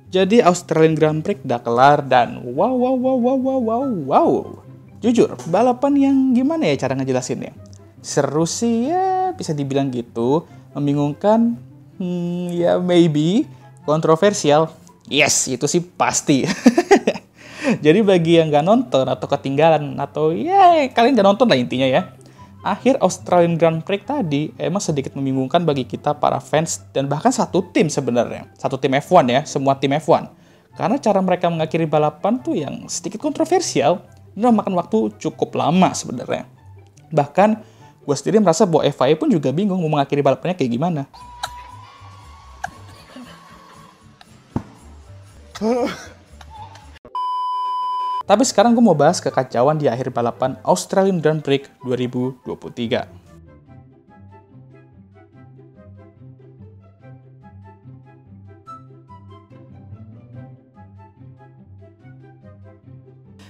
Jadi Australian Grand Prix udah kelar dan wow. Jujur, balapan yang gimana ya cara ngejelasinnya? Seru sih ya, bisa dibilang gitu. Membingungkan, ya maybe. Kontroversial, yes itu sih pasti. Jadi bagi yang nggak nonton atau ketinggalan atau ya kalian nggak nonton lah intinya ya. Akhir Australian Grand Prix tadi emang sedikit membingungkan bagi kita para fans dan bahkan satu tim sebenarnya. Satu tim F1 ya, semua tim F1. Karena cara mereka mengakhiri balapan tuh yang sedikit kontroversial dan memakan waktu cukup lama sebenarnya. Bahkan gue sendiri merasa bahwa FIA pun juga bingung mau mengakhiri balapannya kayak gimana. Tapi sekarang gue mau bahas kekacauan di akhir balapan Australian Grand Prix 2023.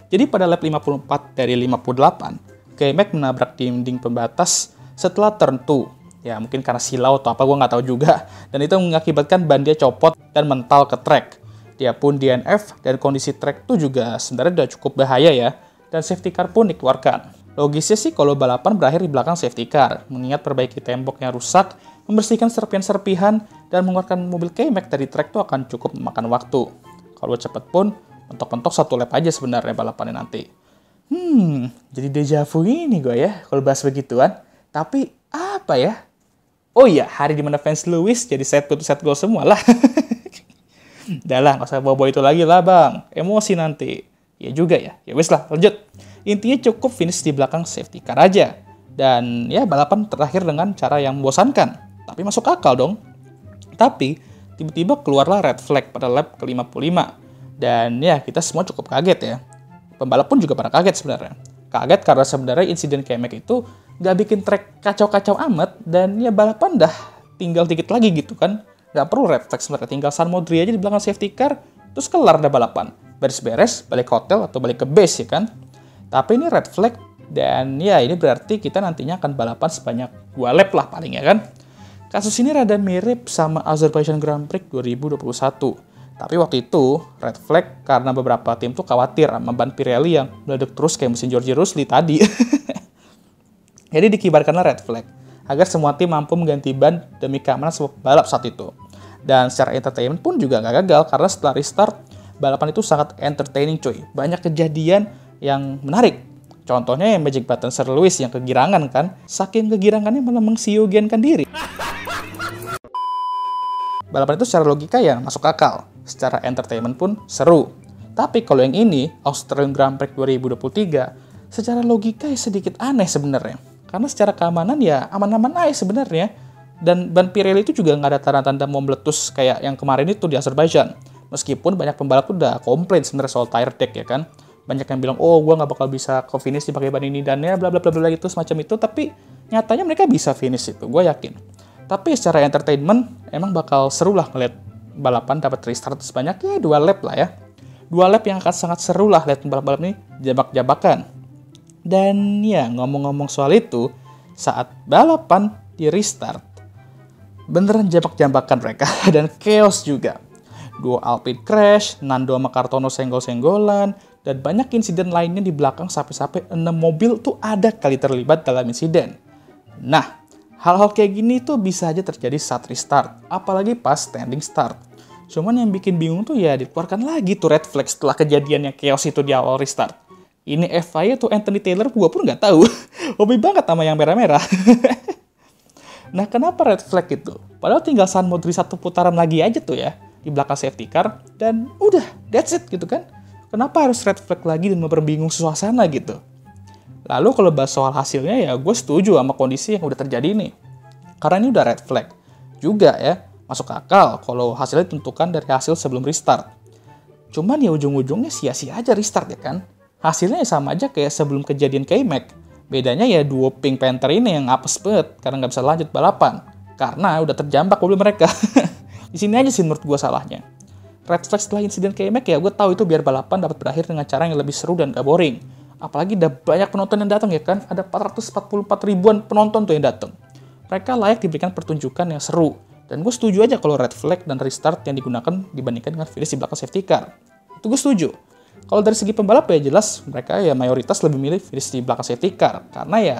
Jadi pada lap 54 dari 58, K-Mag menabrak dinding pembatas setelah turn 2. Ya mungkin karena silau atau apa gue nggak tahu juga. Dan itu mengakibatkan ban dia copot dan mental ke track. Dia pun DNF dan kondisi track itu juga sebenarnya udah cukup bahaya ya. Dan safety car pun dikeluarkan. Logisnya sih kalau balapan berakhir di belakang safety car. Mengingat perbaiki tembok yang rusak, membersihkan serpihan-serpihan, dan mengeluarkan mobil K-Mag dari track itu akan cukup memakan waktu. Kalau cepet pun, mentok-mentok 1 lap aja sebenarnya balapannya nanti. Jadi deja vu ini gue ya kalau bahas begituan. Tapi apa ya? Oh iya, hari dimana fans Lewis jadi set goal semua lah. Udah lah, gak usah bawa-bawa itu lagi lah bang. Emosi nanti. Ya juga ya. Ya wes lah, lanjut. Intinya cukup finish di belakang safety car aja. Dan ya balapan terakhir dengan cara yang membosankan. Tapi masuk akal dong. Tapi tiba-tiba keluarlah red flag pada lap ke-55. Dan ya kita semua cukup kaget ya. Pembalap pun juga pada kaget sebenarnya. Kaget karena sebenarnya insiden K-Mag itu gak bikin track kacau-kacau amat. Dan ya balapan dah tinggal dikit lagi gitu kan. Gak perlu red flag sebenarnya, tinggal San Modri aja di belakang safety car, terus kelar dah balapan. Beres-beres, balik hotel atau balik ke base ya kan. Tapi ini red flag, dan ya ini berarti kita nantinya akan balapan sebanyak 2 lap lah paling ya kan. Kasus ini rada mirip sama Azerbaijan Grand Prix 2021. Tapi waktu itu, red flag karena beberapa tim tuh khawatir sama ban Pirelli yang meledak terus kayak mesin George Russell tadi. Jadi dikibarkanlah red flag agar semua tim mampu mengganti ban demi keamanan semua balap saat itu. Dan secara entertainment pun juga nggak gagal, karena setelah restart, balapan itu sangat entertaining cuy. Banyak kejadian yang menarik. Contohnya yang Magic Button Sir Lewis yang kegirangan kan, saking kegirangannya malah mengsiogenkan diri. Balapan itu secara logika ya masuk akal, secara entertainment pun seru. Tapi kalau yang ini, Australian Grand Prix 2023, secara logika ya sedikit aneh sebenarnya. Karena secara keamanan ya aman-aman aja sebenarnya. Dan ban Pirelli itu juga nggak ada tanda-tanda mau meletus kayak yang kemarin itu di Azerbaijan. Meskipun banyak pembalap udah komplain sebenarnya soal tire deck ya kan. Banyak yang bilang, oh gue nggak bakal bisa ke finish dipakai ban ini dan ya bla bla bla bla gitu semacam itu. Tapi nyatanya mereka bisa finish itu, gue yakin. Tapi secara entertainment emang bakal seru lah ngeliat balapan dapat restart sebanyak ya 2 lap lah ya. 2 lap yang akan sangat seru lah lihat balap-balap ini jabak-jabakan. Dan ya ngomong-ngomong soal itu, saat balapan di restart, beneran jambak-jambakan mereka dan chaos juga. 2 Alpine crash, Nando sama Kartono senggol-senggolan, dan banyak insiden lainnya di belakang sampai-sampai 6 mobil tuh ada kali terlibat dalam insiden. Nah, hal-hal kayak gini tuh bisa aja terjadi saat restart, apalagi pas standing start. Cuman yang bikin bingung tuh ya dikeluarkan lagi tuh red flag setelah kejadian yang chaos itu di awal restart. Ini FIA tuh Anthony Taylor gue pun nggak tahu. Hobi banget sama yang merah-merah. Nah kenapa red flag itu? Padahal tinggal San Modri 1 putaran lagi aja tuh ya. Di belakang safety car. Dan udah, that's it gitu kan. Kenapa harus red flag lagi dan memperbingung suasana gitu? Lalu kalau bahas soal hasilnya ya gue setuju sama kondisi yang udah terjadi nih. Karena ini udah red flag. Juga ya, masuk akal kalau hasilnya ditentukan dari hasil sebelum restart. Cuman ya ujung-ujungnya sia-sia aja restart ya kan. Hasilnya sama aja kayak sebelum kejadian K-Mag. Bedanya ya duo Pink Panther ini yang apes banget karena nggak bisa lanjut balapan. Karena udah terjambak mobil mereka. Di sini aja sih menurut gue salahnya. Red flag setelah insiden K-Mag ya gue tahu itu biar balapan dapat berakhir dengan cara yang lebih seru dan gak boring. Apalagi udah banyak penonton yang datang ya kan. Ada 444 ribuan penonton tuh yang datang. Mereka layak diberikan pertunjukan yang seru. Dan gue setuju aja kalau red flag dan restart yang digunakan dibandingkan dengan finish di belakang safety car. Itu gue setuju. Kalau dari segi pembalap ya jelas mereka ya mayoritas lebih milih finish di belakang safety car. Karena ya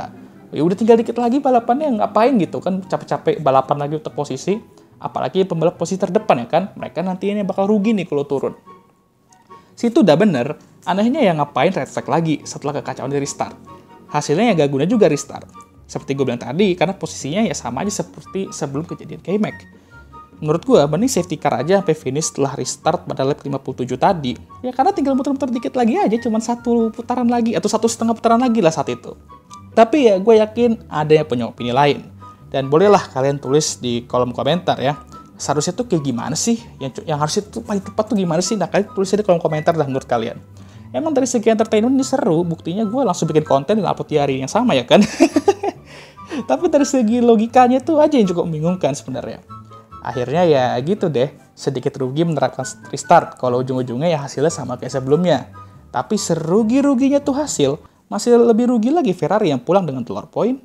udah tinggal dikit lagi balapannya, ngapain gitu kan capek-capek balapan lagi untuk posisi. Apalagi pembalap posisi terdepan ya kan. Mereka nantinya bakal rugi nih kalau turun. Situ udah bener, anehnya ya ngapain red flag lagi setelah kekacauan di restart. Hasilnya ya gak guna juga restart. Seperti gue bilang tadi, karena posisinya ya sama aja seperti sebelum kejadian K-Mac. Menurut gue, mending safety car aja sampai finish setelah restart pada lap 57 tadi. Ya karena tinggal muter-muter dikit lagi aja, cuma 1 putaran lagi, atau 1,5 putaran lagi lah saat itu. Tapi ya gue yakin ada yang punya opini lain. Dan bolehlah kalian tulis di kolom komentar ya. Seharusnya tuh kayak gimana sih? Yang harusnya tuh paling tepat tuh gimana sih? Nah kalian tulis di kolom komentar dah menurut kalian. Emang dari segi entertainment ini seru, buktinya gue langsung bikin konten dan upload di hari yang sama ya kan? Tapi dari segi logikanya tuh aja yang cukup membingungkan sebenarnya. Akhirnya ya gitu deh, sedikit rugi menerapkan restart kalau ujung-ujungnya ya hasilnya sama kayak sebelumnya. Tapi serugi-ruginya tuh hasil, masih lebih rugi lagi Ferrari yang pulang dengan telur poin.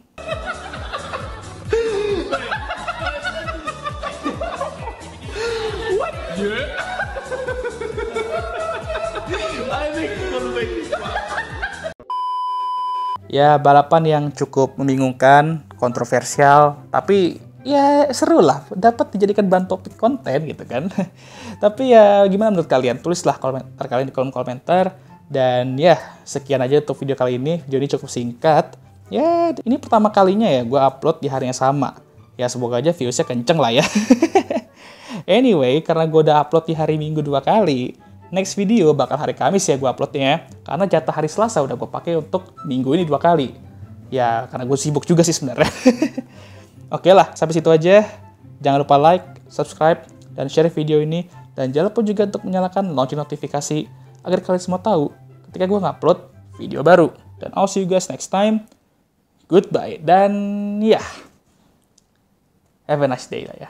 Ya, balapan yang cukup membingungkan, kontroversial, tapi ya seru lah, dapat dijadikan bahan topik konten gitu kan. Tapi ya gimana menurut kalian? Tulislah komentar kalian di kolom komentar. Dan ya, sekian aja untuk video kali ini. Video ini cukup singkat. Ya, ini pertama kalinya ya gue upload di hari yang sama. Ya, semoga aja viewsnya kenceng lah ya. Anyway, karena gue udah upload di hari Minggu 2 kali, next video bakal hari Kamis ya gue uploadnya. Karena jatah hari Selasa udah gue pakai untuk minggu ini 2 kali. Ya, karena gue sibuk juga sih sebenarnya. Oke lah, sampai situ aja. Jangan lupa like, subscribe, dan share video ini. Dan jangan lupa juga untuk menyalakan lonceng notifikasi agar kalian semua tahu ketika gue ngupload video baru. Dan I'll see you guys next time. Goodbye. Dan ya, have a nice day lah ya.